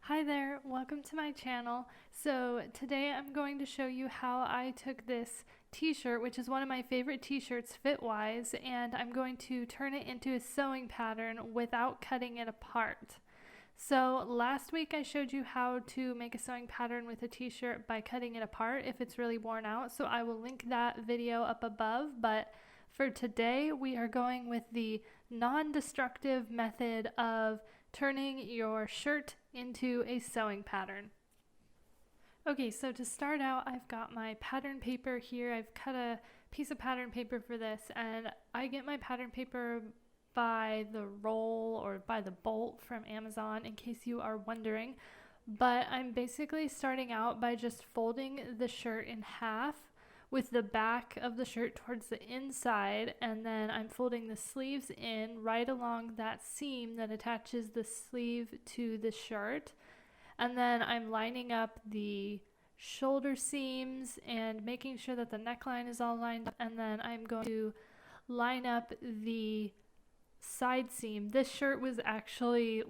Hi there, welcome to my channel. So today I'm going to show you how I took this t-shirt, which is one of my favorite t-shirts fit-wise, and I'm going to turn it into a sewing pattern without cutting it apart. So last week I showed you how to make a sewing pattern with a t-shirt by cutting it apart if it's really worn out, so I will link that video up above, but for today we are going with the non-destructive method of turning your shirt into a sewing pattern. Okay, so to start out, I've got my pattern paper here. I've cut a piece of pattern paper for this, and I get my pattern paper by the roll or by the bolt from Amazon, in case you are wondering. But I'm basically starting out by just folding the shirt in half with the back of the shirt towards the inside, and then I'm folding the sleeves in right along that seam that attaches the sleeve to the shirt, and then I'm lining up the shoulder seams and making sure that the neckline is all lined up, and then I'm going to line up the side seam. This shirt was actually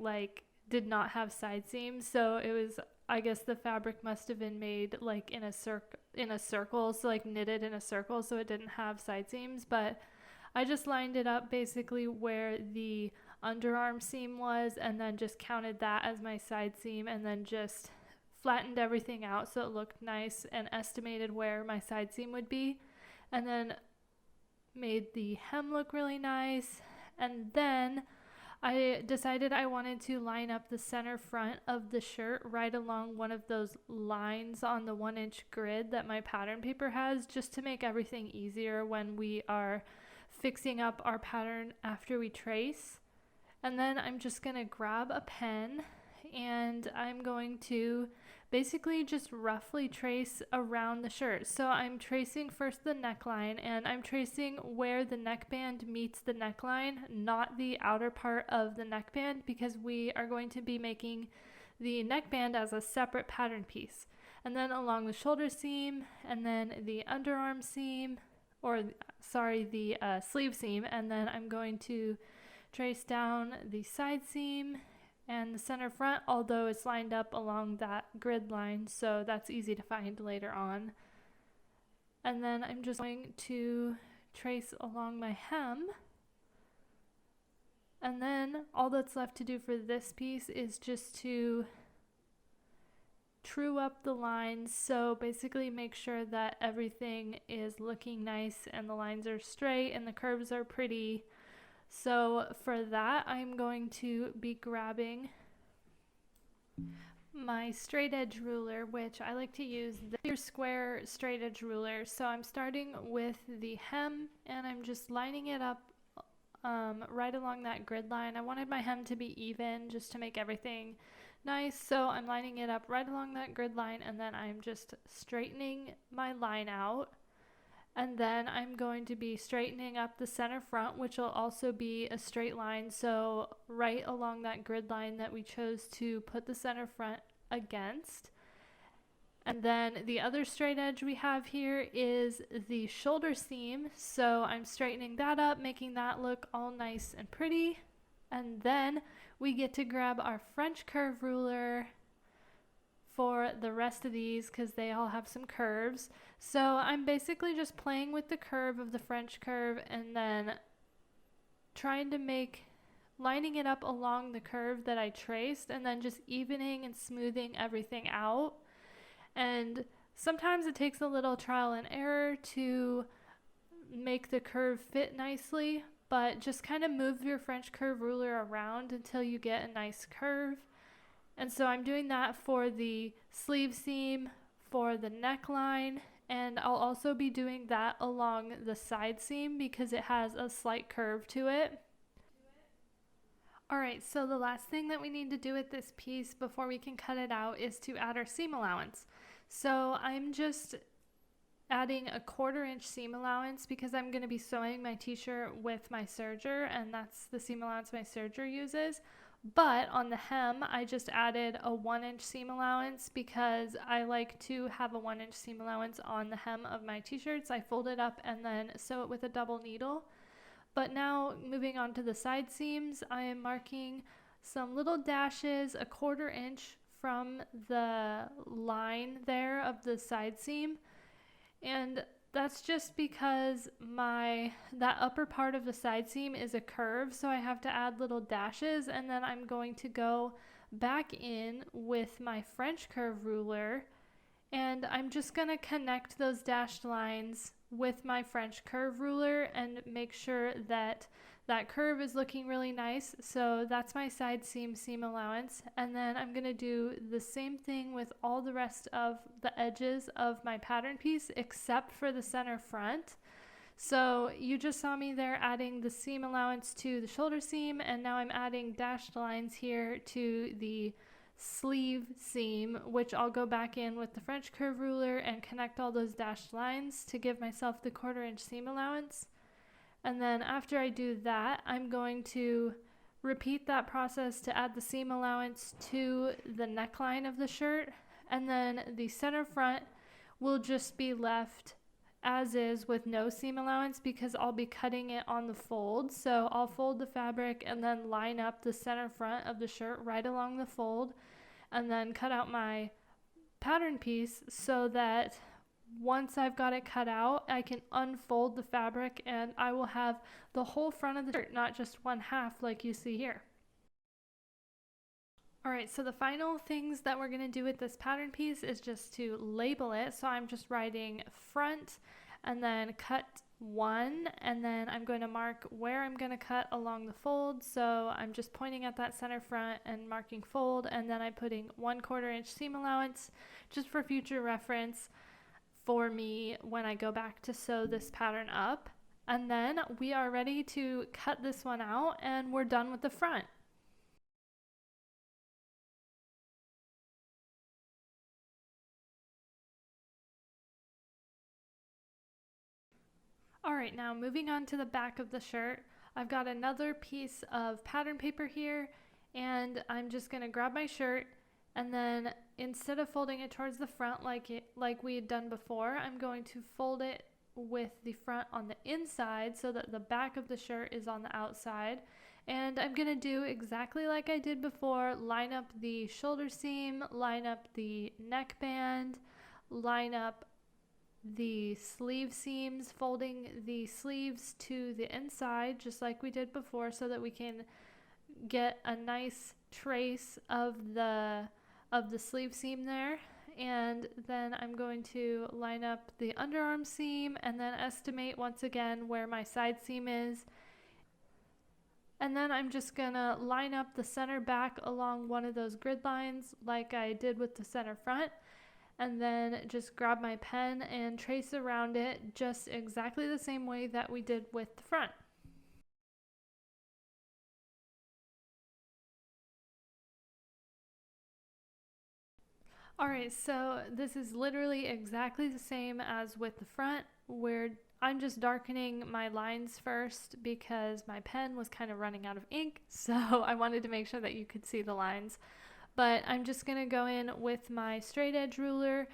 did not have side seams, so it was, I guess the fabric must have been made like in a circle, so like knitted in a circle, so it didn't have side seams. But I just lined it up basically where the underarm seam was, and then just counted that as my side seam, and then just flattened everything out so it looked nice, and estimated where my side seam would be, and then made the hem look really nice. And then I decided I wanted to line up the center front of the shirt right along one of those lines on the 1-inch grid that my pattern paper has, just to make everything easier when we are fixing up our pattern after we trace. And then I'm just going to grab a pen, and I'm going to basically just roughly trace around the shirt. So I'm tracing first the neckline, and I'm tracing where the neckband meets the neckline, not the outer part of the neckband, because we are going to be making the neckband as a separate pattern piece. And then along the shoulder seam, and then the underarm seam, the sleeve seam, and then I'm going to trace down the side seam and the center front, although it's lined up along that grid line, so that's easy to find later on. And then I'm just going to trace along my hem, and then all that's left to do for this piece is just to true up the lines. So basically make sure that everything is looking nice and the lines are straight and the curves are pretty. So for that, I'm going to be grabbing my straight edge ruler, which I like to use the square straight edge ruler. So I'm starting with the hem, and I'm just lining it up right along that grid line. I wanted my hem to be even just to make everything nice, so I'm lining it up right along that grid line, and then I'm just straightening my line out. And then I'm going to be straightening up the center front, which will also be a straight line, so right along that grid line that we chose to put the center front against. And then the other straight edge we have here is the shoulder seam, so I'm straightening that up, making that look all nice and pretty. And then we get to grab our French curve ruler for the rest of these, because they all have some curves. So I'm basically just playing with the curve of the French curve, and then trying to lining it up along the curve that I traced, and then just evening and smoothing everything out. And sometimes it takes a little trial and error to make the curve fit nicely, but just kind of move your French curve ruler around until you get a nice curve. And so I'm doing that for the sleeve seam, for the neckline, and I'll also be doing that along the side seam because it has a slight curve to it. Alright, so the last thing that we need to do with this piece before we can cut it out is to add our seam allowance. So I'm just adding a 1/4 inch seam allowance because I'm going to be sewing my t-shirt with my serger, and that's the seam allowance my serger uses. But on the hem, I just added a 1-inch seam allowance because I like to have a 1-inch seam allowance on the hem of my t-shirts. I fold it up and then sew it with a double needle. But now moving on to the side seams, I am marking some little dashes, a 1/4 inch from the line there of the side seam, and that's just because that upper part of the side seam is a curve, so I have to add little dashes, and then I'm going to go back in with my French curve ruler, and I'm just going to connect those dashed lines with my French curve ruler and make sure that that curve is looking really nice. So that's my side seam allowance, and then I'm going to do the same thing with all the rest of the edges of my pattern piece except for the center front. So you just saw me there adding the seam allowance to the shoulder seam, and now I'm adding dashed lines here to the sleeve seam, which I'll go back in with the French curve ruler and connect all those dashed lines to give myself the 1/4 inch seam allowance. And then after I do that, I'm going to repeat that process to add the seam allowance to the neckline of the shirt, and then the center front will just be left as is with no seam allowance because I'll be cutting it on the fold. So I'll fold the fabric and then line up the center front of the shirt right along the fold, and then cut out my pattern piece so that once I've got it cut out, I can unfold the fabric and I will have the whole front of the shirt, not just one half like you see here. Alright, so the final things that we're going to do with this pattern piece is just to label it. So I'm just writing front and then cut 1, and then I'm going to mark where I'm going to cut along the fold. So I'm just pointing at that center front and marking fold, and then I'm putting 1/4 inch seam allowance just for future reference for me when I go back to sew this pattern up. And then we are ready to cut this one out and we're done with the front. Alright, now moving on to the back of the shirt, I've got another piece of pattern paper here, and I'm just going to grab my shirt, and then instead of folding it towards the front like we had done before, I'm going to fold it with the front on the inside so that the back of the shirt is on the outside. And I'm going to do exactly like I did before, line up the shoulder seam, line up the neckband, line up the sleeve seams, folding the sleeves to the inside just like we did before so that we can get a nice trace of the sleeve seam there. And then I'm going to line up the underarm seam and then estimate once again where my side seam is. And then I'm just gonna line up the center back along one of those grid lines like I did with the center front, and then just grab my pen and trace around it just exactly the same way that we did with the front. Alright, so this is literally exactly the same as with the front, where I'm just darkening my lines first because my pen was kind of running out of ink, so I wanted to make sure that you could see the lines. But I'm just going to go in with my straight edge ruler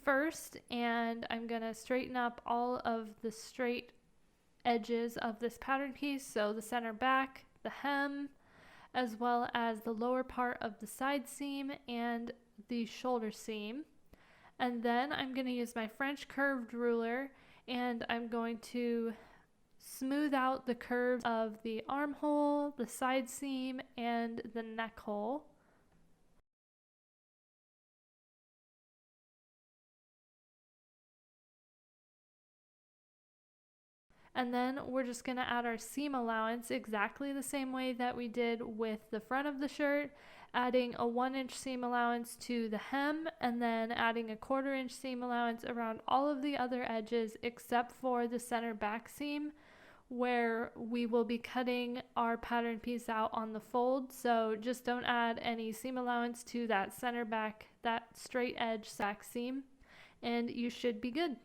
first, and I'm going to straighten up all of the straight edges of this pattern piece, so the center back, the hem, as well as the lower part of the side seam and the shoulder seam. And then I'm going to use my French curved ruler, and I'm going to smooth out the curves of the armhole, the side seam, and the neck hole. And then we're just going to add our seam allowance exactly the same way that we did with the front of the shirt, adding a 1 inch seam allowance to the hem, and then adding a 1/4 inch seam allowance around all of the other edges except for the center back seam, where we will be cutting our pattern piece out on the fold. So just don't add any seam allowance to that center back, that straight edge back seam, and you should be good.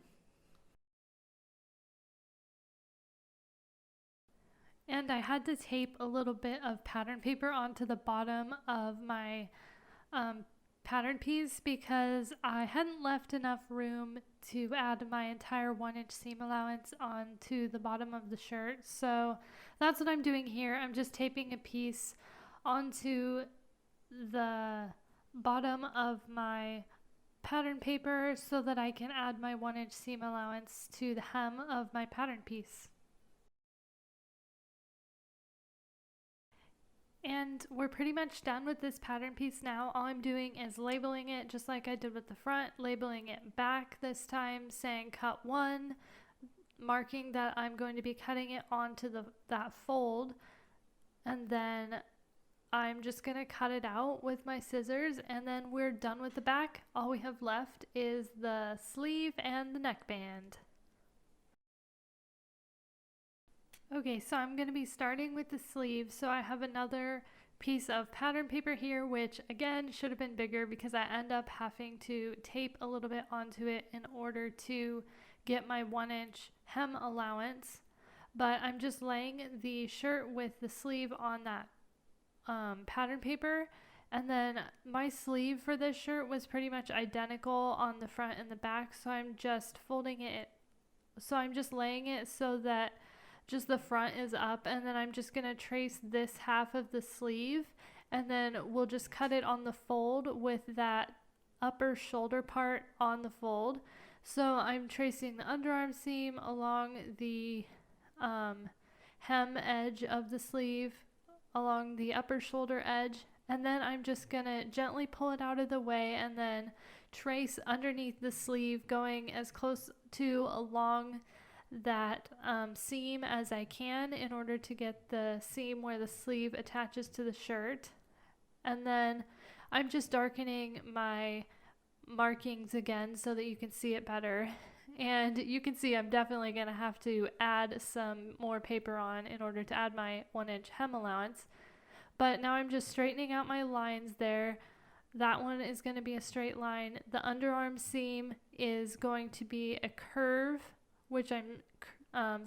And I had to tape a little bit of pattern paper onto the bottom of my pattern piece because I hadn't left enough room to add my entire 1 inch seam allowance onto the bottom of the shirt. So that's what I'm doing here. I'm just taping a piece onto the bottom of my pattern paper so that I can add my 1-inch seam allowance to the hem of my pattern piece. And we're pretty much done with this pattern piece now. All I'm doing is labeling it just like I did with the front, labeling it back this time, saying cut 1, marking that I'm going to be cutting it onto that fold, and then I'm just going to cut it out with my scissors, and then we're done with the back. All we have left is the sleeve and the neckband. Okay, so I'm going to be starting with the sleeve. So I have another piece of pattern paper here, which again should have been bigger because I end up having to tape a little bit onto it in order to get my 1-inch hem allowance. But I'm just laying the shirt with the sleeve on that pattern paper, and then my sleeve for this shirt was pretty much identical on the front and the back, so I'm just folding it, so I'm just laying it so that just the front is up, and then I'm just gonna trace this half of the sleeve, and then we'll just cut it on the fold with that upper shoulder part on the fold. So I'm tracing the underarm seam along the hem edge of the sleeve, along the upper shoulder edge, and then I'm just gonna gently pull it out of the way and then trace underneath the sleeve, going as close to along that seam as I can in order to get the seam where the sleeve attaches to the shirt. And then I'm just darkening my markings again so that you can see it better. And you can see I'm definitely going to have to add some more paper on in order to add my 1-inch hem allowance. But now I'm just straightening out my lines there. That one is going to be a straight line. The underarm seam is going to be a curve, which I'm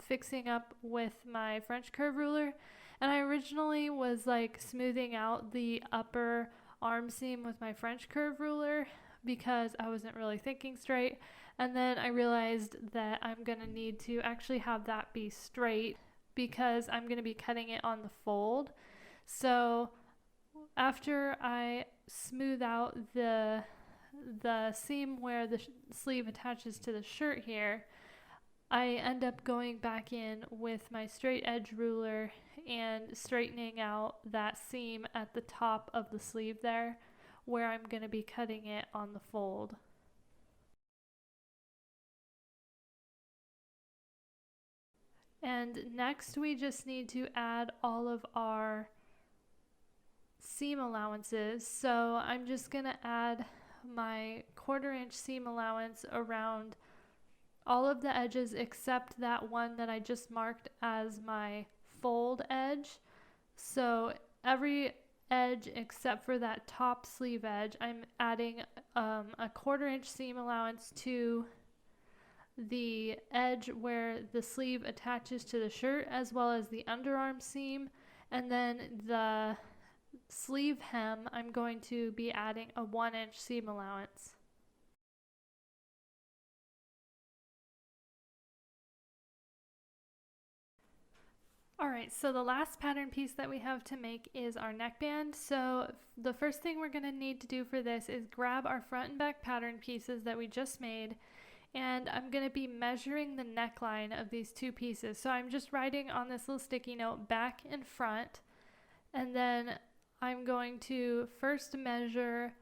fixing up with my French curve ruler. And I originally was like smoothing out the upper arm seam with my French curve ruler because I wasn't really thinking straight. And then I realized that I'm going to need to actually have that be straight because I'm going to be cutting it on the fold. So after I smooth out the seam where the sleeve attaches to the shirt here, I end up going back in with my straight edge ruler and straightening out that seam at the top of the sleeve there where I'm going to be cutting it on the fold. And next we just need to add all of our seam allowances. So I'm just going to add my 1/4 inch seam allowance around all of the edges except that one that I just marked as my fold edge. So every edge except for that top sleeve edge, I'm adding a 1/4 inch seam allowance to the edge where the sleeve attaches to the shirt, as well as the underarm seam. And then the sleeve hem, I'm going to be adding a 1-inch seam allowance. Alright, so the last pattern piece that we have to make is our neckband. So the first thing we're going to need to do for this is grab our front and back pattern pieces that we just made, and I'm going to be measuring the neckline of these two pieces. So I'm just writing on this little sticky note back and front, and then I'm going to first measure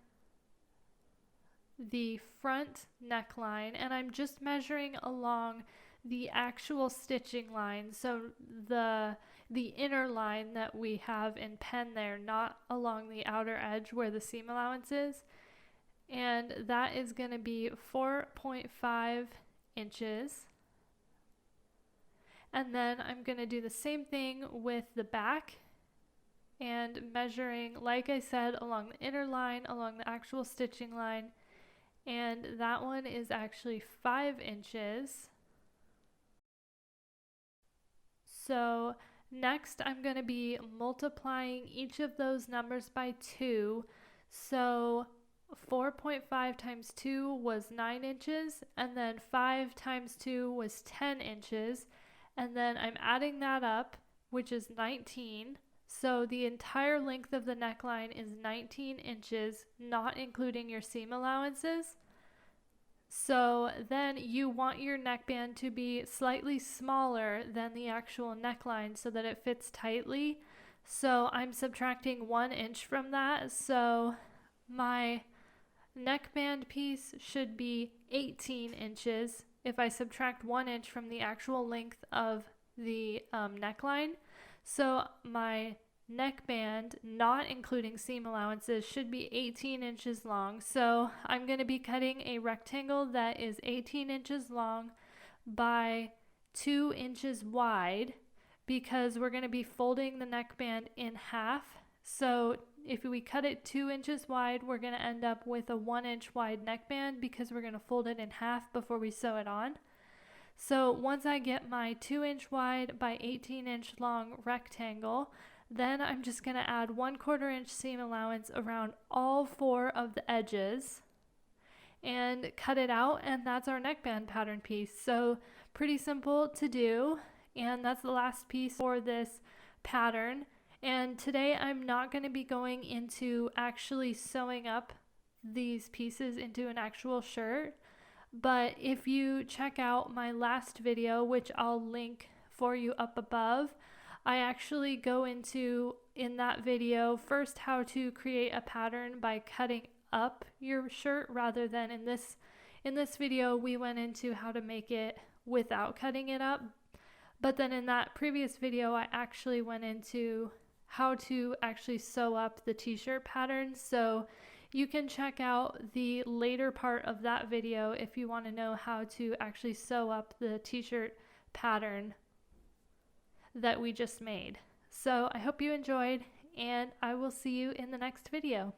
the front neckline, and I'm just measuring along the actual stitching line, so the inner line that we have in pen there, not along the outer edge where the seam allowance is. And that is going to be 4.5 inches. And then I'm going to do the same thing with the back and measuring, like I said, along the inner line, along the actual stitching line, and that one is actually 5 inches. So next I'm going to be multiplying each of those numbers by 2. So 4.5 times 2 was 9 inches, and then 5 times 2 was 10 inches, and then I'm adding that up, which is 19. So the entire length of the neckline is 19 inches, not including your seam allowances. So then you want your neckband to be slightly smaller than the actual neckline so that it fits tightly. So I'm subtracting 1 inch from that. So my neckband piece should be 18 inches if I subtract 1 inch from the actual length of the neckline. So my neckband, not including seam allowances, should be 18 inches long. So I'm going to be cutting a rectangle that is 18 inches long by 2 inches wide, because we're going to be folding the neckband in half. So if we cut it 2 inches wide, we're going to end up with a 1 inch wide neckband because we're going to fold it in half before we sew it on. So once I get my 2 inch wide by 18 inch long rectangle, then I'm just going to add 1/4 inch seam allowance around all 4 of the edges and cut it out, and that's our neckband pattern piece. So pretty simple to do, and that's the last piece for this pattern. And today I'm not going to be going into actually sewing up these pieces into an actual shirt. But if you check out my last video, which I'll link for you up above, I actually go into, in that video, first how to create a pattern by cutting up your shirt, rather than in this video we went into how to make it without cutting it up. But then in that previous video I actually went into how to actually sew up the t-shirt pattern. So you can check out the later part of that video if you want to know how to actually sew up the t-shirt pattern that we just made. So I hope you enjoyed, and I will see you in the next video.